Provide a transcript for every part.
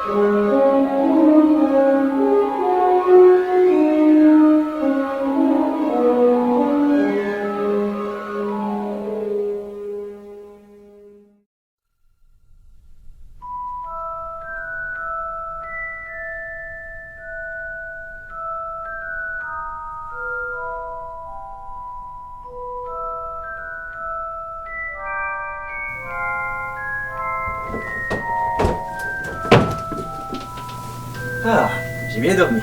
Ah, j'ai bien dormi.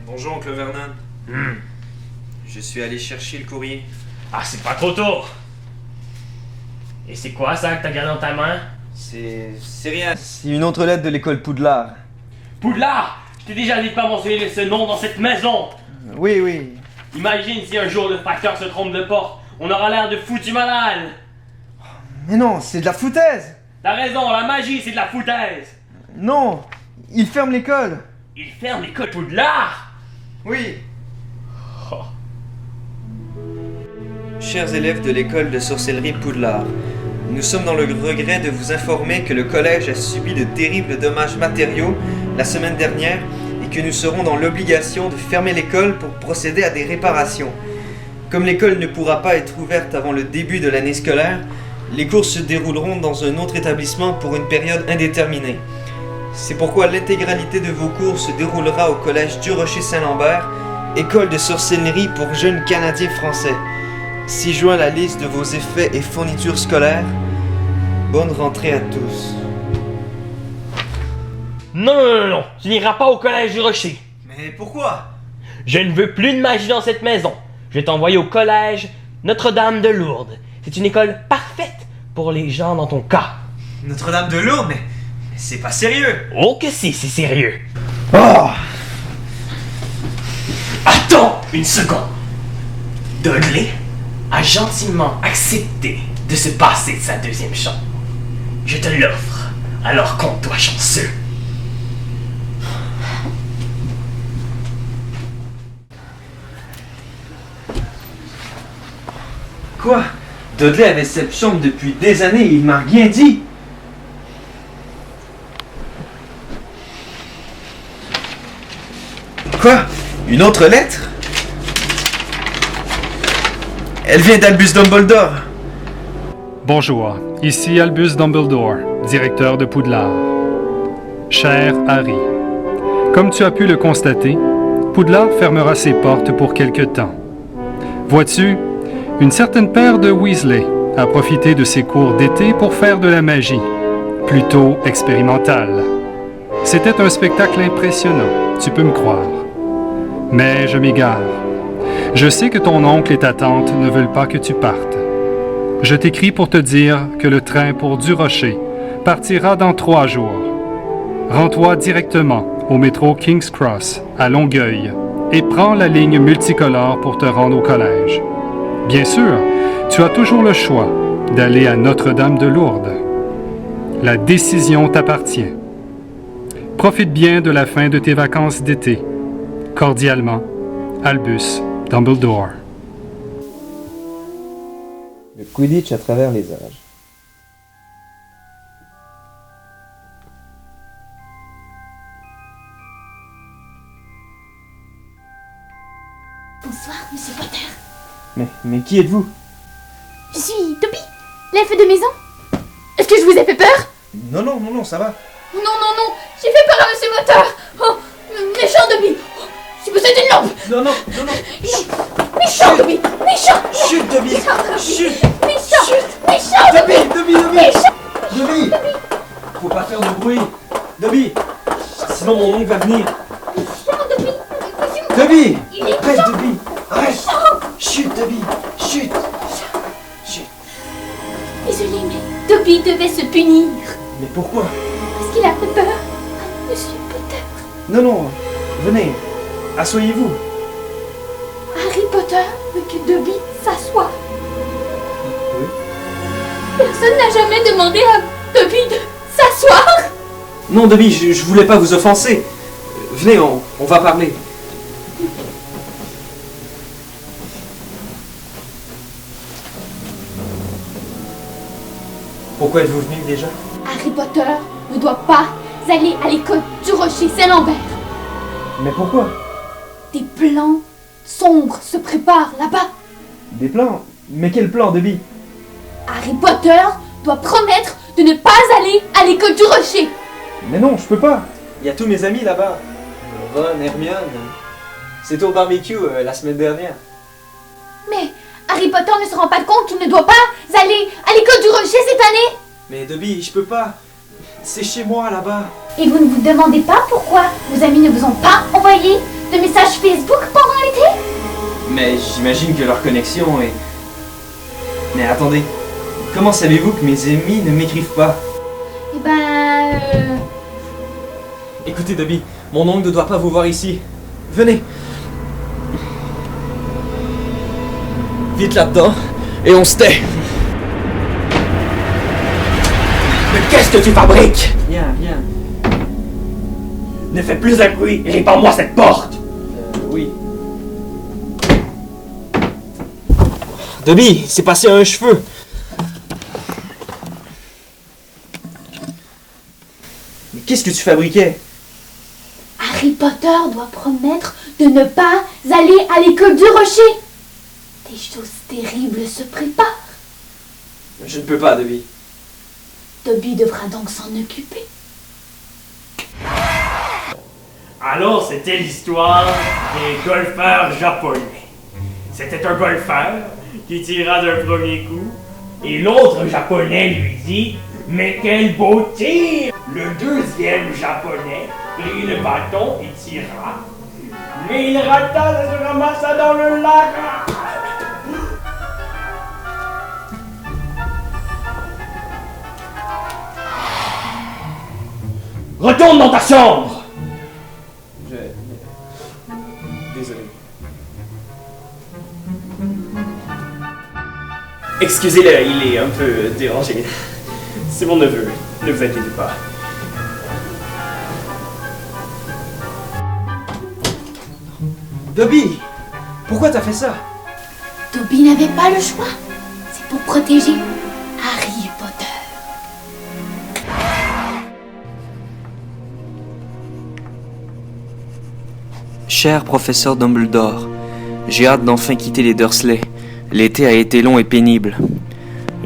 Bonjour, oncle Vernon. Je suis allé chercher le courrier. Ah, c'est pas trop tôt! Et c'est quoi ça que t'as gardé dans ta main? C'est rien. C'est une autre lettre de l'école Poudlard. Poudlard! Je t'ai déjà dit de pas mentionner ce nom dans cette maison! Oui, oui. Imagine si un jour le facteur se trompe de porte, on aura l'air de foutu malade! Mais non, c'est de la foutaise. T'as raison, la magie c'est de la foutaise! Non, il ferme l'école. Il ferme l'école Poudlard! Oui. Chers élèves de l'école de sorcellerie Poudlard, nous sommes dans le regret de vous informer que le collège a subi de terribles dommages matériaux la semaine dernière et que nous serons dans l'obligation de fermer l'école pour procéder à des réparations. Comme l'école ne pourra pas être ouverte avant le début de l'année scolaire, les cours se dérouleront dans un autre établissement pour une période indéterminée. C'est pourquoi l'intégralité de vos cours se déroulera au collège du Rocher-Saint-Lambert, école de sorcellerie pour jeunes Canadiens français. Ci-joint la liste de vos effets et fournitures scolaires. Bonne rentrée à tous. Non, tu n'iras pas au collège du Rocher. Mais pourquoi? Je ne veux plus de magie dans cette maison. Je vais t'envoyer au collège Notre-Dame de Lourdes. C'est une école parfaite pour les gens dans ton cas. Notre-Dame de Lourdes, mais c'est pas sérieux. Oh que si, c'est sérieux. Oh! Attends une seconde. Dudley a gentiment accepté de se passer de sa deuxième chambre. Je te l'offre, alors compte-toi chanceux. Quoi? Dudley avait cette chambre depuis des années et il m'a rien dit. Quoi? Une autre lettre? Elle vient d'Albus Dumbledore. Bonjour, ici Albus Dumbledore, directeur de Poudlard. Cher Harry, comme tu as pu le constater, Poudlard fermera ses portes pour quelque temps. Vois-tu, une certaine paire de Weasley a profité de ses cours d'été pour faire de la magie, plutôt expérimentale. C'était un spectacle impressionnant, tu peux me croire. Mais je m'égare. Je sais que ton oncle et ta tante ne veulent pas que tu partes. Je t'écris pour te dire que le train pour Durocher partira dans 3 jours. Rends-toi directement au métro King's Cross, à Longueuil, et prends la ligne multicolore pour te rendre au collège. Bien sûr, tu as toujours le choix d'aller à Notre-Dame de Lourdes. La décision t'appartient. Profite bien de la fin de tes vacances d'été. Cordialement, Albus Dumbledore. Le Quidditch à travers les âges. Bonsoir, Monsieur Potter. Mais qui êtes-vous? Je suis Toby, l'elfe de maison. Est-ce que je vous ai fait peur? Non, ça va. Oh non, j'ai fait peur à Monsieur Potter. Oh, méchant Toby. Oh, je besoin d'une lampe. Non, non, non, non. Méchant, Dobby. Méchant. Chut, Dobby. Chut. Méchant. Méchant, Dobby. Dobby. Dobby. Faut pas faire de bruit. Dobby. Sinon mon oncle va venir. Méchant, Dobby. Dobby. Il est Arrête, méchant. Dobby. Arrête. Chut, Dobby. Chut. Chut. Désolé, mais Dobby devait se punir. Mais pourquoi? Parce qu'il a fait peur. Monsieur Potter. Non, non. Venez. Asseyez-vous. Harry Potter veut que Dobby s'assoie. Oui. Personne n'a jamais demandé à Dobby de s'asseoir. Non, Dobby, je voulais pas vous offenser. Venez, on va parler. Pourquoi êtes-vous venu déjà? Harry Potter ne doit pas aller à l'école du Rocher Saint-Lambert. Mais pourquoi? Des plans sombres se préparent là-bas. Des plans? Mais quel plan, Dobby? Harry Potter doit promettre de ne pas aller à l'école du Rocher. Mais non, je peux pas. Il y a tous mes amis là-bas. Ron, Hermione. C'était au barbecue la semaine dernière. Mais Harry Potter ne se rend pas compte qu'il ne doit pas aller à l'école du Rocher cette année. Mais Dobby, je peux pas. C'est chez moi là-bas. Et vous ne vous demandez pas pourquoi vos amis ne vous ont pas envoyé de messages Facebook pendant l'été? Mais j'imagine que leur connexion est... Mais attendez, comment savez-vous que mes amis ne m'écrivent pas? Eh ben... Écoutez Dobby, mon oncle ne doit pas vous voir ici. Venez. Vite là-dedans, et on se tait. Mais qu'est-ce que tu fabriques? Viens, viens. Ne fais plus un bruit et répands-moi cette porte. Oui. Dobby, c'est passé un cheveu. Mais qu'est-ce que tu fabriquais? Harry Potter doit promettre de ne pas aller à l'école du Rocher. Des choses terribles se préparent. Je ne peux pas, Dobby. Dobby devra donc s'en occuper. Alors, c'était l'histoire des golfeurs japonais. C'était un golfeur qui tira d'un premier coup, et l'autre japonais lui dit « Mais quel beau tir !» Le deuxième japonais prit le bâton et tira, mais il rata et se ramassa dans le lac. Retourne dans ta chambre! Désolé. Excusez-le, il est un peu dérangé. C'est mon neveu, ne vous inquiétez pas. Dobby, pourquoi t'as fait ça? Dobby n'avait pas le choix. C'est pour protéger Harry Potter. Cher professeur Dumbledore, j'ai hâte d'enfin quitter les Dursley. L'été a été long et pénible.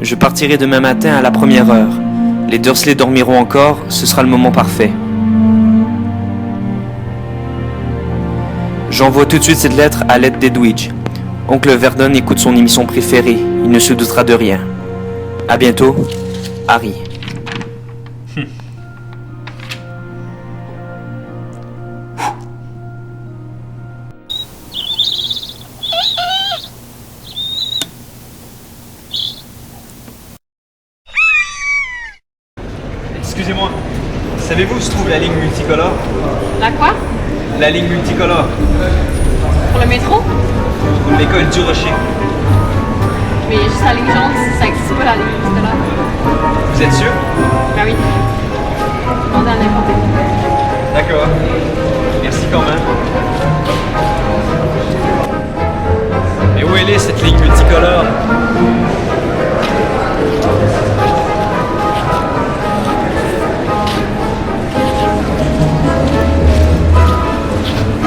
Je partirai demain matin à la première heure. Les Dursley dormiront encore, ce sera le moment parfait. J'envoie tout de suite cette lettre à l'aide d'Edwidge. Oncle Vernon écoute son émission préférée, il ne se doutera de rien. À bientôt, Harry. Excusez-moi, savez-vous où se trouve la ligne multicolore? La quoi? La ligne multicolore, Pour le métro? pour l'école du Rocher. Mais il y a juste la ligne jaune, ça existe pas la ligne jusque-là. Vous êtes sûr? Ben oui. Demandez à n'importe qui. D'accord. Merci quand même. Mais où elle est cette ligne multicolore?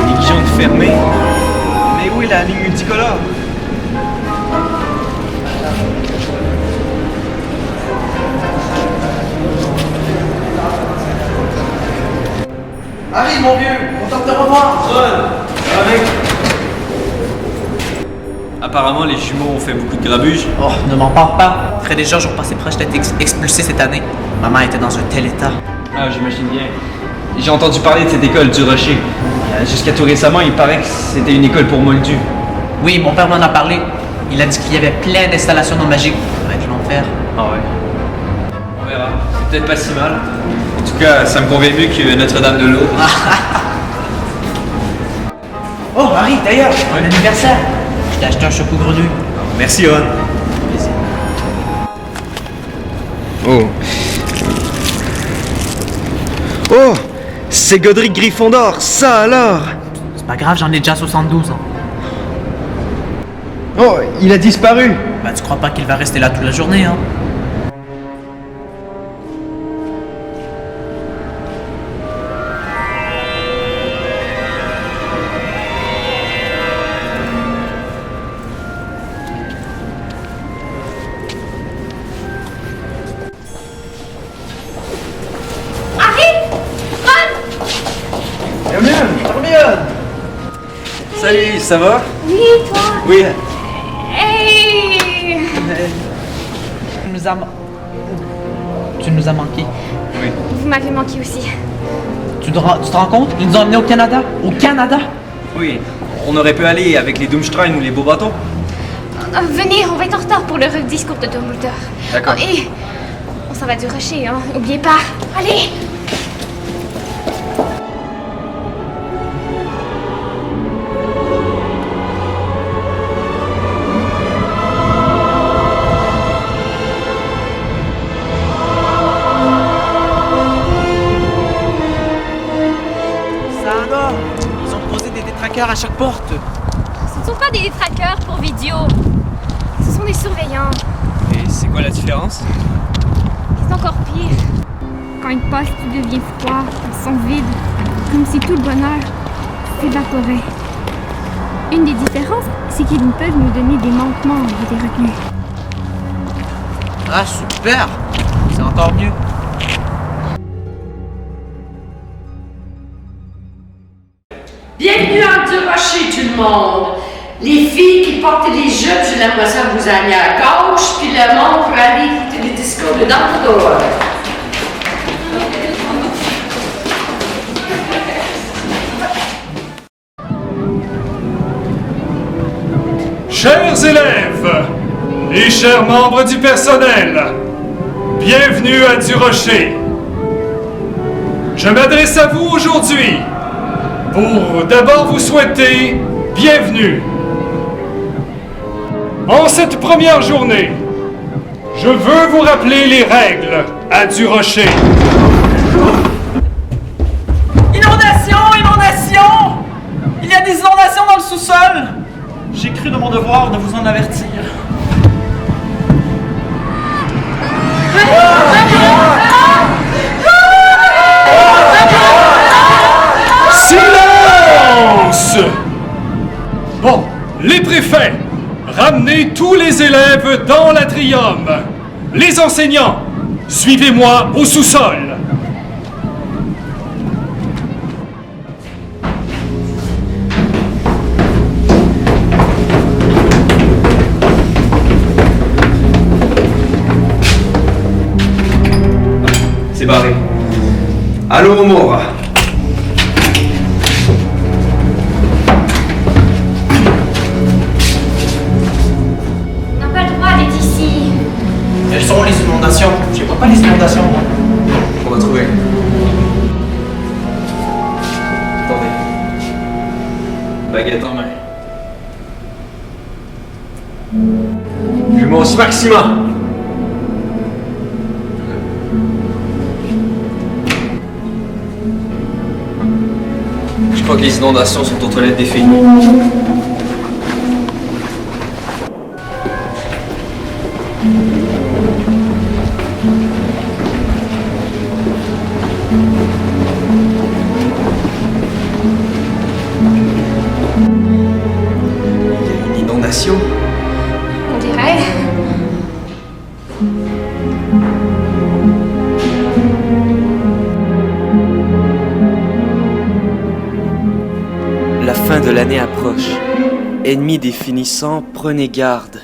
Ligne jaune fermée. Mais où est la ligne multicolore? Harry, mon vieux, content de te revoir. Ron, ça va bien? Apparemment, les jumeaux ont fait beaucoup de grabuge. Oh, ne m'en parle pas. Fred et Georges ont passé proche d'être expulsés cette année. Maman était dans un tel état. Ah, j'imagine bien. J'ai entendu parler de cette école du Rocher. Jusqu'à tout récemment, il paraît que c'était une école pour moldus. Oui, mon père m'en a parlé. Il a dit qu'il y avait plein d'installations non magiques. Ça va être l'enfer. Ah ouais. On verra. C'est peut-être pas si mal. En tout cas, ça me convient mieux que Notre-Dame de l'Eau. Oh, Harry, d'ailleurs, bon anniversaire. Je t'ai acheté un chapeau grenouille. Merci, Owen. Oh. Oh! C'est Godric Gryffondor, ça alors! C'est pas grave, j'en ai déjà 72 ans. Oh, il a disparu! Bah, tu crois pas qu'il va rester là toute la journée, hein? Salut, ça va? Oui, toi? Oui. Hey! Tu nous as manqué. Oui. Vous m'avez manqué aussi. Tu te rends compte? Ils nous ont emmenés au Canada. Au Canada? Oui. On aurait pu aller avec les Doomstrine ou les beaux bâtons. Venez, on va être en retard pour le discours de Dumbledore. D'accord. Oh, et on s'en va du rocher, hein. Oubliez pas. Allez! Ça alors? Ils ont posé des détraqueurs à chaque porte. Ce ne sont pas des détraqueurs pour vidéo. Ce sont des surveillants. Et c'est quoi la différence? C'est encore pire. Quand ils passent, tout devient froid, ils sont vides, comme si tout le bonheur s'évaporait. Une des différences, c'est qu'ils peuvent nous donner des manquements et des retenues. Ah, super! C'est encore mieux. Bienvenue à Durocher, tout le monde! Les filles qui portent des jupes, j'ai l'impression que vous allez à gauche, puis le monde pour aller écouter le discours de Dumbledore. Chers élèves et chers membres du personnel, bienvenue à Durocher. Je m'adresse à vous aujourd'hui pour d'abord vous souhaiter bienvenue. En cette première journée, je veux vous rappeler les règles à Durocher. Inondation! Inondation! Il y a des inondations dans le sous-sol! J'ai cru de mon devoir de vous en avertir. Silence! Bon, les préfets, ramenez tous les élèves dans l'atrium. Les enseignants, suivez-moi au sous-sol. C'est barré. Allô, Mora. On n'a pas le droit d'être ici. Elles sont les inondations. Je vois pas les inondations, moi. On va trouver. Attendez. Baguette en main. Lumos Maxima. Je crois que les inondations sont aux toilettes des filles. Il y a une inondation. On dirait. La fin de l'année approche. Ennemis définissants, prenez garde.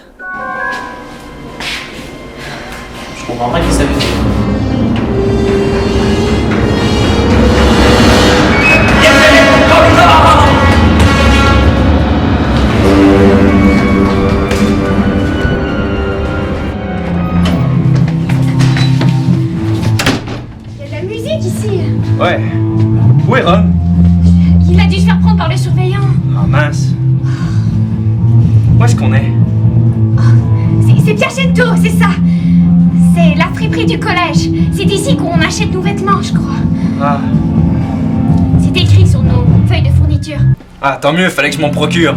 Je comprends pas qui ça veut dire. Il y a de la musique ici. Ouais. Où est Ron? Il a dû se faire prendre par le surveillant. Ah mince. Où est-ce qu'on est? C'est Piacento, c'est ça. C'est la friperie du collège. C'est ici qu'on achète nos vêtements, je crois. Ah. C'est écrit sur nos feuilles de fourniture. Ah, tant mieux, fallait que je m'en procure.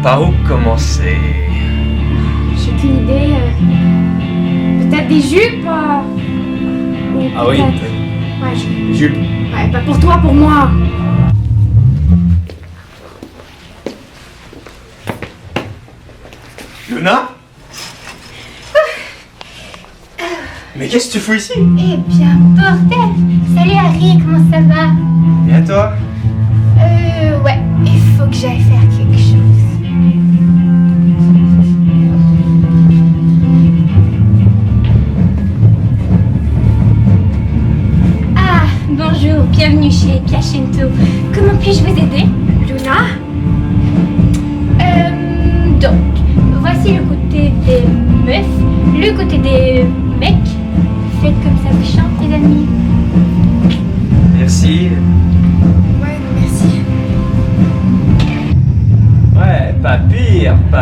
Par où commencer? J'ai aucune idée. Peut-être des jupes. Ou Ah oui. peut-être- Ouais, Jupe. ouais, pas pour toi, pour moi. Luna? Mais qu'est-ce que tu fous ici? Eh bien, bordel. Salut Harry, comment ça va? Bien toi? Ouais, il faut que j'aille faire quelque chose. Ah, bonjour, bienvenue chez Piacento. Comment puis-je vous aider? Luna? Donc, voici le côté des meufs, le côté des mecs. Faites comme ça vous chante, les amis. Merci. Ouais, merci. Ouais, pas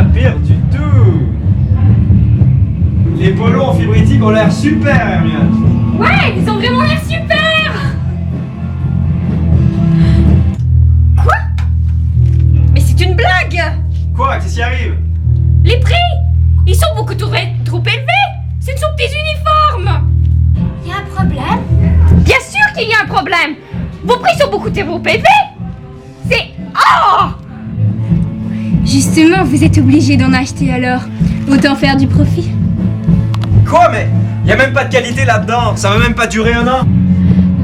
pire du tout. Les polos en fibritique ont l'air super, Hermione. Ouais, ils ont vraiment l'air super! Quoi? Mais c'est une blague! Quoi? Qu'est-ce qui arrive? Les prix! Ils sont beaucoup trop élevés! Ce ne sont que des uniformes! Il y a un problème? Bien sûr qu'il y a un problème! Vos prix sont beaucoup trop élevés! C'est... Oh! Justement, vous êtes obligés d'en acheter alors. Autant faire du profit. Quoi? Mais y a même pas de qualité là-dedans. Ça va même pas durer un an.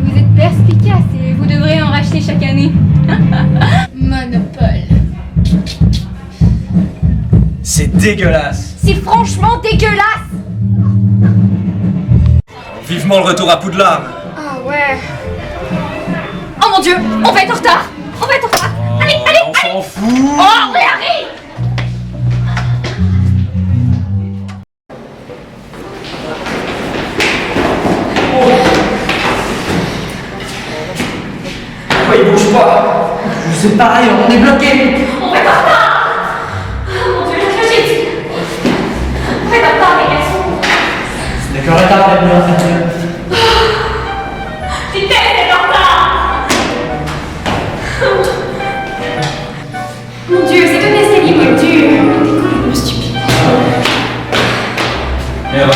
Vous êtes perspicace et vous devrez en racheter chaque année. Monopole. C'est dégueulasse. C'est franchement dégueulasse! Vivement le retour à Poudlard. Ah ouais. Oh mon dieu, on va être en retard! On va être en retard! Allez, allez, On allez! s'en fout. Oh, mais Harry! Pourquoi il bouge pas? Je sais pareil, on est bloqué. On va être en retard! Oh mon dieu, la tragédie! On va être en retard, les garçons! Ce n'est qu'un retard, Hermione. J'ai tellement d'être en retard! Mon dieu, c'est un escalier moldure! T'es complètement stupide! Merde.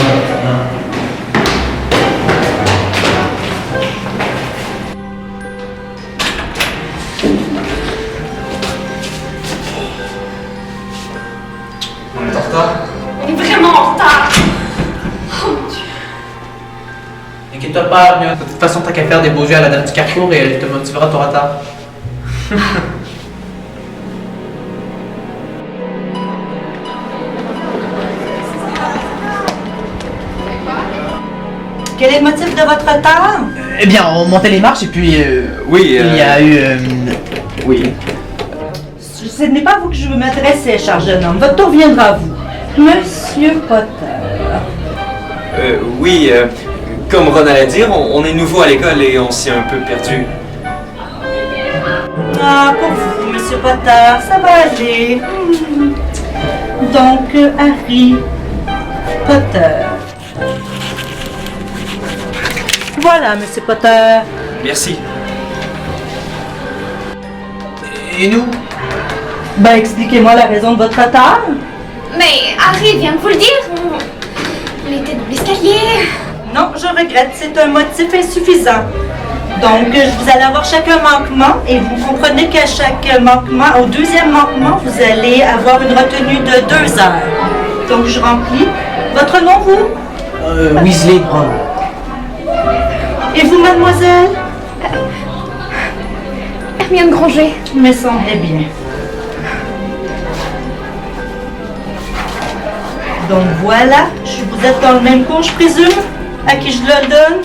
On est en retard. On est vraiment en retard! Oh mon dieu! Inquiète-toi pas, Hermione. De toute façon, t'as qu'à faire des beaux yeux à la dame du carrefour et elle te motivera ton retard. Quel est le motif de votre retard? Eh bien, on montait les marches et puis... Oui, il y a eu... Oui. Ce n'est pas à vous que je veux m'adresser, cher jeune homme. Votre tour viendra à vous. Monsieur Potter. Oui, comme Ron allait dire, on est nouveau à l'école et on s'est un peu perdu. Ah, pour vous, Monsieur Potter, ça va aller. Donc, Harry Potter. Voilà, Monsieur Potter. Merci. Et nous? Ben, expliquez-moi la raison de votre retard. Mais Harry vient de vous le dire! On était dans l'escalier! Non, je regrette, c'est un motif insuffisant. Donc, vous allez avoir chacun manquement et vous comprenez qu'à chaque manquement, au deuxième manquement, vous allez avoir une retenue de 2 heures. Donc, je remplis. Votre nom, vous? Weasley Brown. Et vous, mademoiselle? Hermione Granger. Me semblait bien. Donc voilà, vous êtes dans le même cours, je présume? À qui je le donne?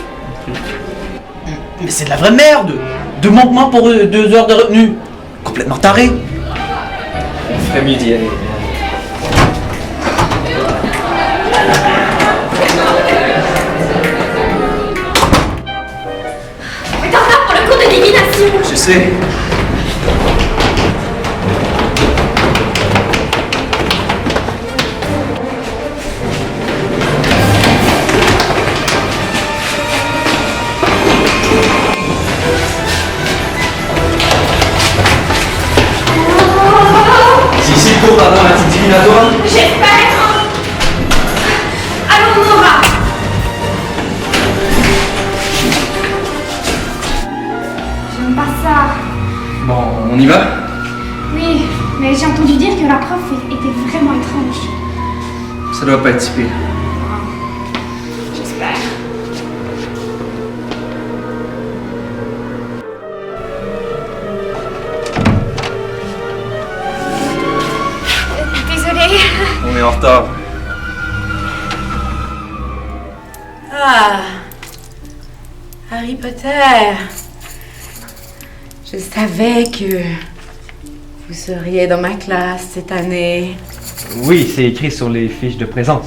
Mais c'est de la vraie merde! 2 manquements pour 2 heures de retenue! Complètement taré! On ferait mieux d'y aller. On est en retard pour le cours de divination. Je sais. C'est ici le cours d'art dramatique divinatoire. J'espère. Allons, Nora. J'aime pas ça. Bon, on y va? Oui, mais j'ai entendu dire que la prof était vraiment étrange. Ça doit pas être si pire. J'espère. Désolée. On est en retard. Ah, Harry Potter. Je savais que vous seriez dans ma classe cette année. Oui, c'est écrit sur les fiches de présence.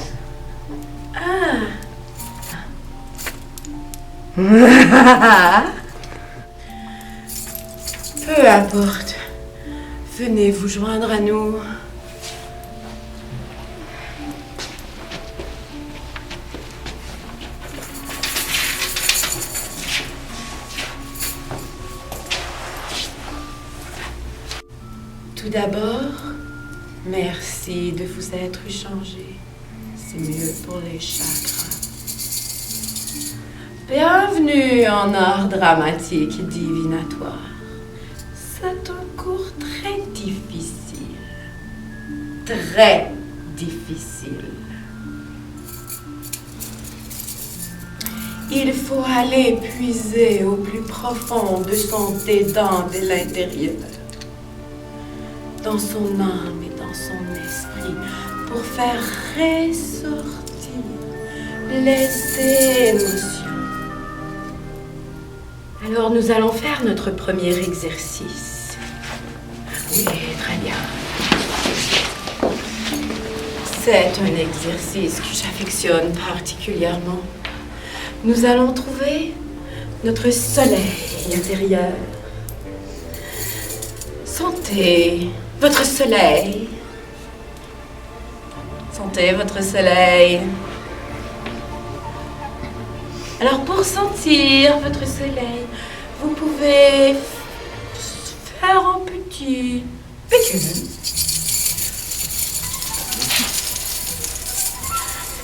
Peu importe. Venez vous joindre à nous. Tout d'abord, merci de vous être changé. C'est mieux pour les chakras. Bienvenue en art dramatique divinatoire. C'est un cours très difficile. Très difficile. Il faut aller puiser au plus profond de son dédain de l'intérieur, dans son âme et dans son esprit, pour faire ressortir les émotions. Alors nous allons faire notre premier exercice. Oui, très bien. C'est un exercice que j'affectionne particulièrement. Nous allons trouver notre soleil intérieur. Sentez votre soleil. Sentez votre soleil. Alors pour sentir votre soleil, vous pouvez faire un petit vécu.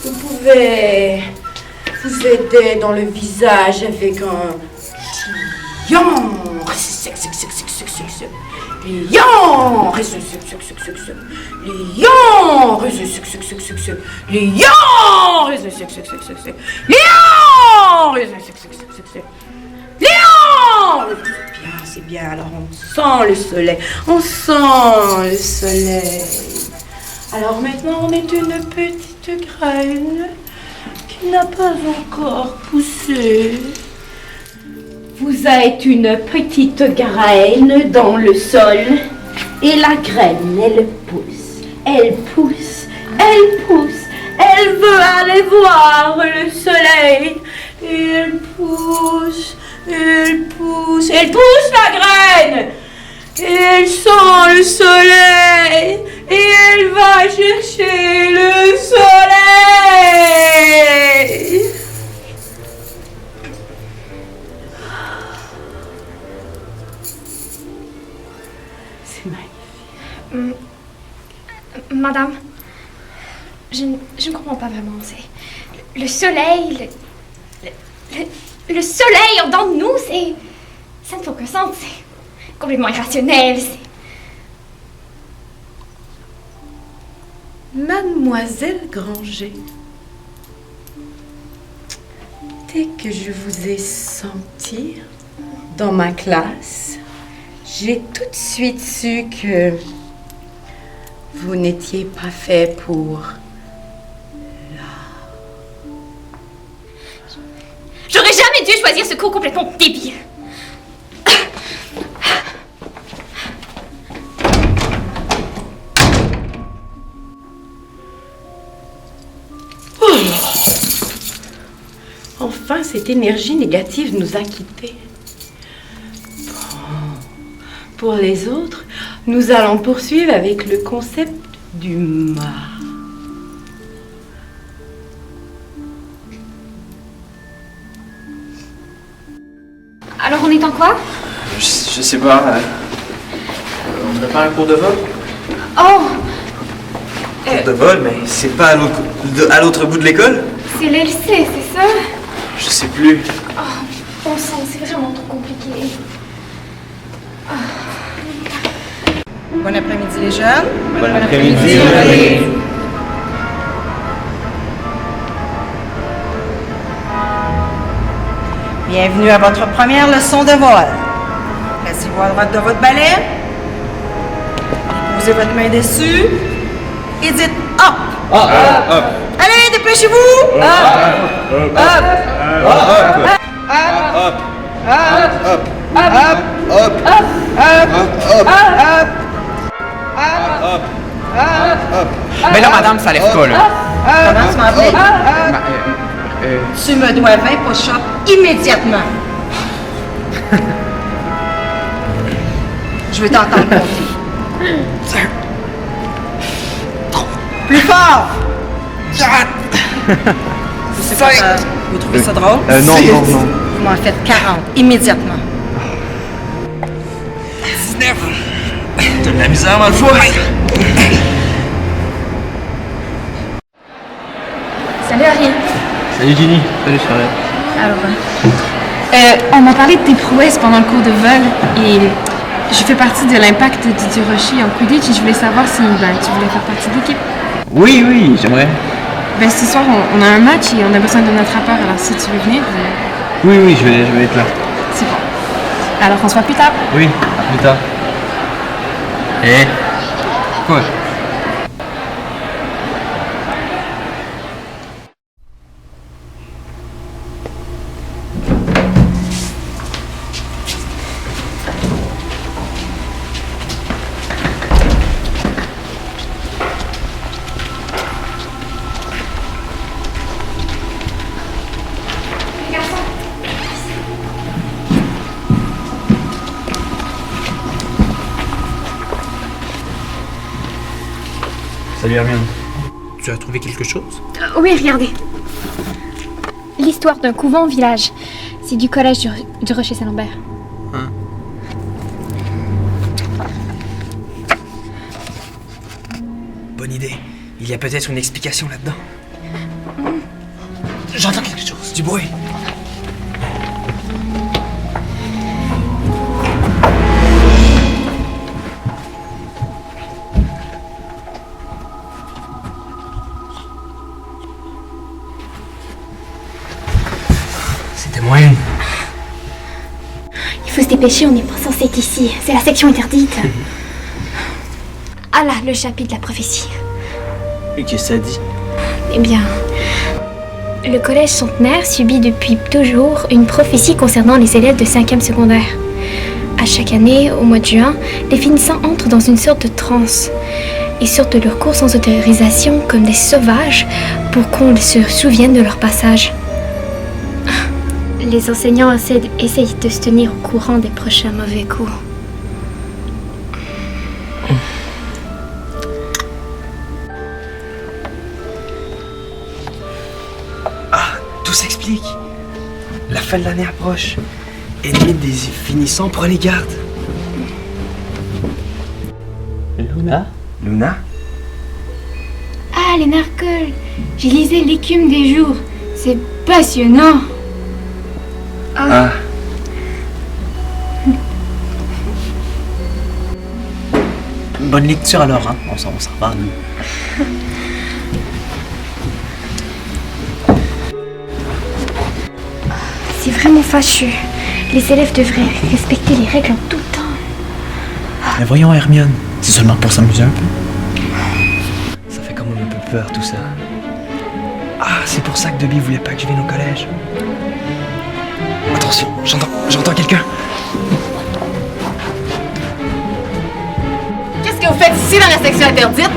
Vous pouvez vous aider dans le visage avec un lion. Lion, c'est bien, alors on sent le soleil, on sent le soleil. Alors maintenant on est une petite graine qui n'a pas encore poussé. Vous êtes une petite graine dans le sol et la graine, elle pousse, elle pousse, elle pousse, elle veut aller voir le soleil. Et elle pousse, elle pousse, elle pousse la graine. Et elle sent le soleil et elle va chercher le soleil. Madame, je ne comprends pas vraiment. C'est le soleil, le soleil en dedans de nous, ça ne fait aucun sens. C'est complètement irrationnel. Mademoiselle Granger, dès que je vous ai senti dans ma classe, J'ai tout de suite su que vous n'étiez pas fait pour l'art. J'aurais jamais dû choisir ce cours complètement débile. Enfin, cette énergie négative nous a quittés. Bon. Pour les autres, nous allons poursuivre avec le concept du mât. Alors on est en quoi? Je sais pas. On prépare un cours de vol? Oh! Cours de vol, mais c'est pas à l'autre bout de l'école? C'est l'LC, c'est ça? Je sais plus. Oh, bon sang, c'est vraiment trop compliqué. Bon après-midi les jeunes. Bon après-midi. Bienvenue à votre première leçon de vol. Placez-vous à droite de votre balai. Posez votre main dessus. Et dites hop. Hop. Allez, dépêchez-vous. Mais là, madame, ça lève pas, là. Comment tu m'appelles? Tu me dois 20 push-ups immédiatement. Je veux t'entendre compter. Plus fort! Je sais pas, vous trouvez ça drôle? Non. Vous m'en faites 40 immédiatement. 19. T'as de la misère dans le foie. Salut Harry. Salut Ginny. Salut Charlotte. Alors, on m'a parlé de tes prouesses pendant le cours de vol et je fais partie de l'impact du Rocher en Quidditch et je voulais savoir si tu voulais faire partie de l'équipe. Oui, j'aimerais. Ce soir, on a un match et on a besoin d'un attrapeur, alors si tu veux venir... Oui, je vais être là. C'est bon. Alors, on se voit plus tard. Oui, à plus tard. Quoi? Salut Hermione. Tu as trouvé quelque chose? Oui, regardez. L'histoire d'un couvent au village. C'est du collège du Rocher Saint-Lambert. Bonne idée. Il y a peut-être une explication là-dedans. J'entends quelque chose. Du bruit. C'était moyen. Il faut se dépêcher, on n'est pas censé être ici. C'est la section interdite. Ah là, le chapitre de la prophétie. Et qu'est-ce que ça dit? Eh bien, le collège centenaire subit depuis toujours une prophétie concernant les élèves de 5e secondaire. À chaque année, au mois de juin, les finissants entrent dans une sorte de transe et sortent de leur cours sans autorisation comme des sauvages pour qu'on se souvienne de leur passage. Les enseignants essayent de se tenir au courant des prochains mauvais coups. Tout s'explique. La fin de l'année approche. Ennemis des finissants, prenez garde. Luna? Luna? Ah, les narcoles! J'ai lisé l'écume des jours. C'est passionnant. Ah. Bonne lecture alors, hein. On s'en va, nous. C'est vraiment fâcheux. Les élèves devraient respecter les règles en tout temps. Mais voyons, Hermione, c'est seulement pour s'amuser un peu. Ça fait quand même un peu peur tout ça. Ah, c'est pour ça que Dobby voulait pas que je vienne au collège. Attention, j'entends quelqu'un. Qu'est-ce que vous faites ici dans la section interdite?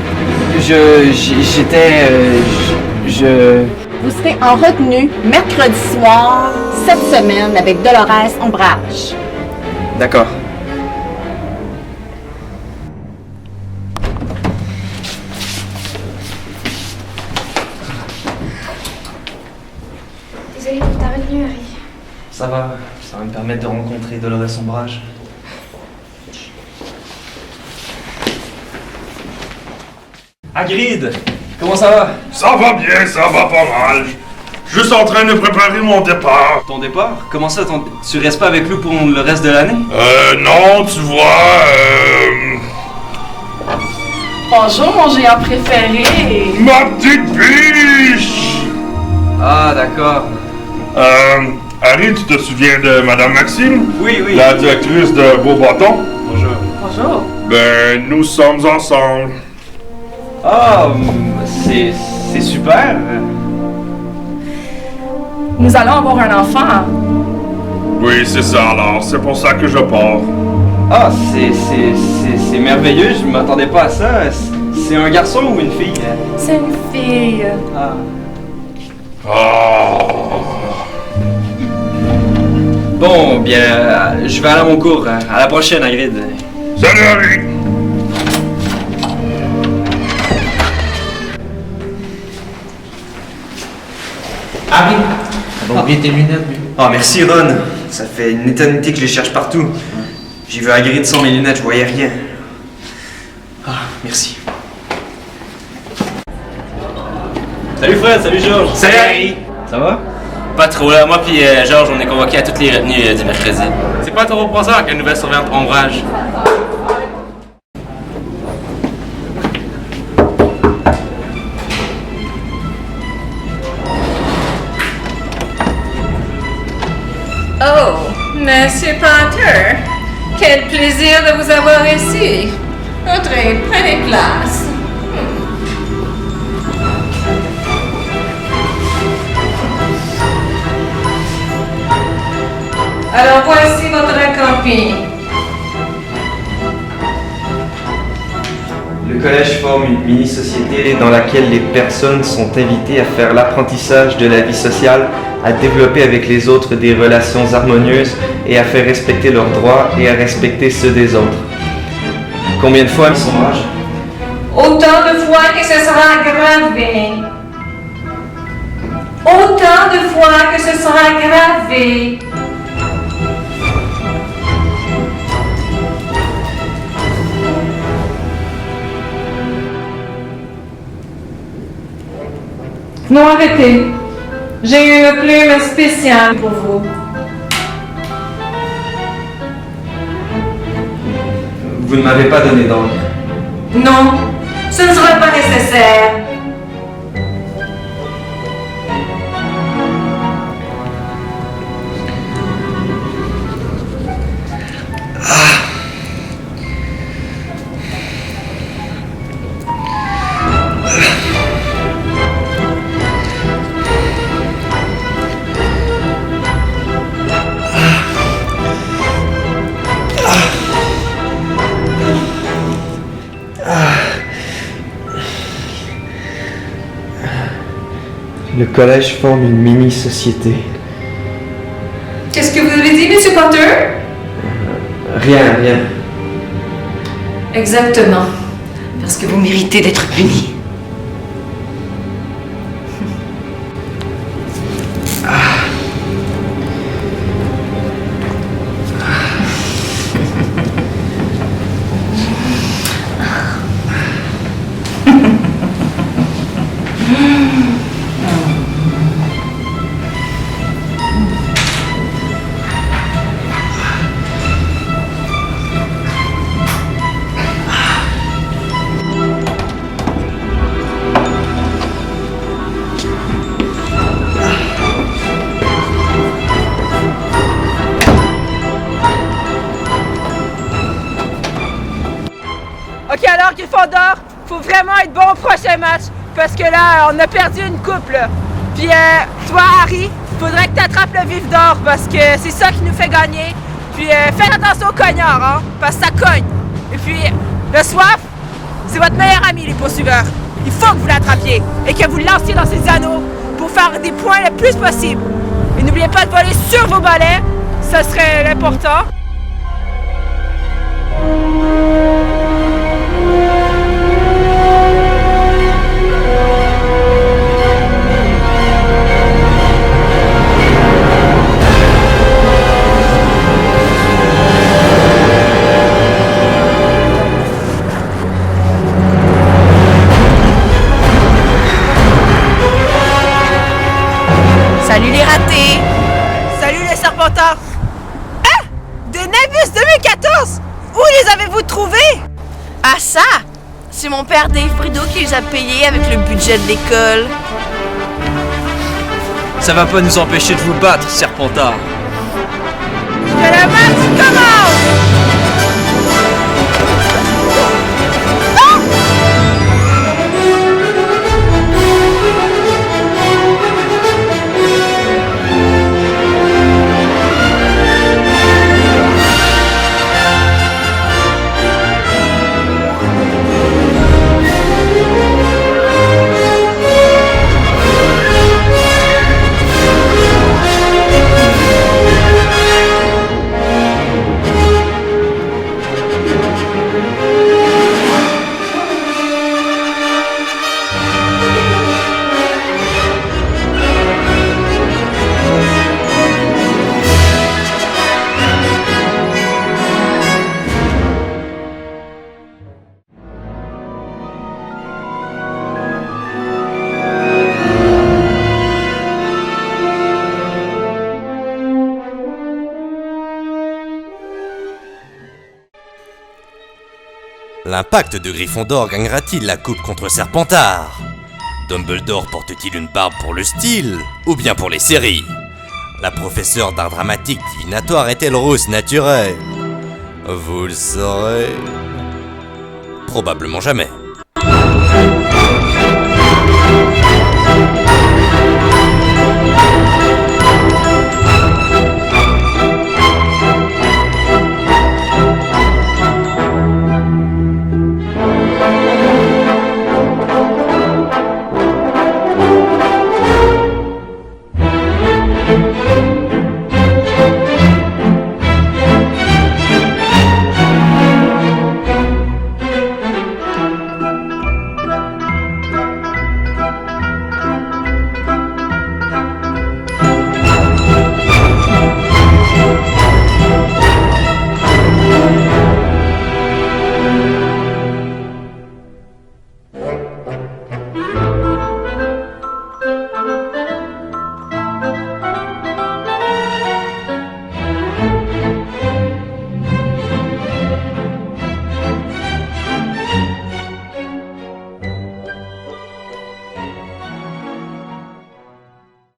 Vous serez en retenue mercredi soir, cette semaine, avec Dolores Ombrage. D'accord. Désolée pour ta retenue, Harry. Ça va me permettre de rencontrer Dolores Ombrage. Hagrid, comment ça va? Ça va bien, ça va pas mal. Juste en train de préparer mon départ. Ton départ? Comment ça, tu restes pas avec nous pour le reste de l'année? Non, tu vois, Bonjour, mon géant préféré. Ma petite biche! Ah, d'accord. Harry, tu te souviens de Madame Maxime? Oui. La directrice de Beaubâton? Bonjour. Bonjour. Ben, nous sommes ensemble. Ah, c'est super. Nous allons avoir un enfant. Oui, c'est ça alors, c'est pour ça que je pars. Ah, c'est merveilleux, je m'attendais pas à ça. C'est un garçon ou une fille? C'est une fille. Ah. Ah. Bon, bien, je vais aller à mon cours. À la prochaine, Hagrid. Salut Harry! Harry, t'as oublié tes lunettes, lui. Ah, merci, Ron. Ça fait une éternité que je les cherche partout. J'ai vu Hagrid sans mes lunettes, je voyais rien. Ah, merci. Salut Fred, salut Georges. Salut, Harry. Ça va? Pas trop là, moi puis Georges, on est convoqués à toutes les retenues du mercredi. C'est pas trop pour ça avec la nouvelle surveillante Ombrage. Oh, Monsieur Potter, quel plaisir de vous avoir ici. Entrez, prenez place. Alors voici votre copie. Le collège forme une mini-société dans laquelle les personnes sont invitées à faire l'apprentissage de la vie sociale, à développer avec les autres des relations harmonieuses et à faire respecter leurs droits et à respecter ceux des autres. Combien de fois, Miss Ombrage? Autant de fois que ce sera gravé. Autant de fois que ce sera gravé. Non, arrêtez. J'ai une plume spéciale pour vous. Vous ne m'avez pas donné d'encre. Non, ce ne sera pas nécessaire. Le collège forme une mini-société. Qu'est-ce que vous avez dit, Monsieur Potter? Rien. Exactement. Parce que vous méritez d'être puni. OK, alors Gryffondor, faut vraiment être bon au prochain match, parce que là, on a perdu une coupe, là. Puis toi, Harry, faudrait que t'attrapes le vif d'or, parce que c'est ça qui nous fait gagner. Puis faites attention aux cognards, hein, parce que ça cogne. Et puis, le soif, c'est votre meilleur ami, les poursuiveurs. Il faut que vous l'attrapiez et que vous le lanciez dans ses anneaux pour faire des points le plus possible. Et n'oubliez pas de voler sur vos balais, ça serait l'important. Salut les ratés! Salut les serpentards! Ah! Des Nimbus 2014! Où les avez-vous trouvés? Ah ça! C'est mon père Dave Brideau qui les a payés avec le budget de l'école. Ça va pas nous empêcher de vous battre, Serpentard. Que le match commence! L'impact de Gryffondor gagnera-t-il la coupe contre Serpentard? Dumbledore porte-t-il une barbe pour le style ou bien pour les séries? La professeure d'art dramatique divinatoire est-elle rousse naturelle? Vous le saurez probablement jamais.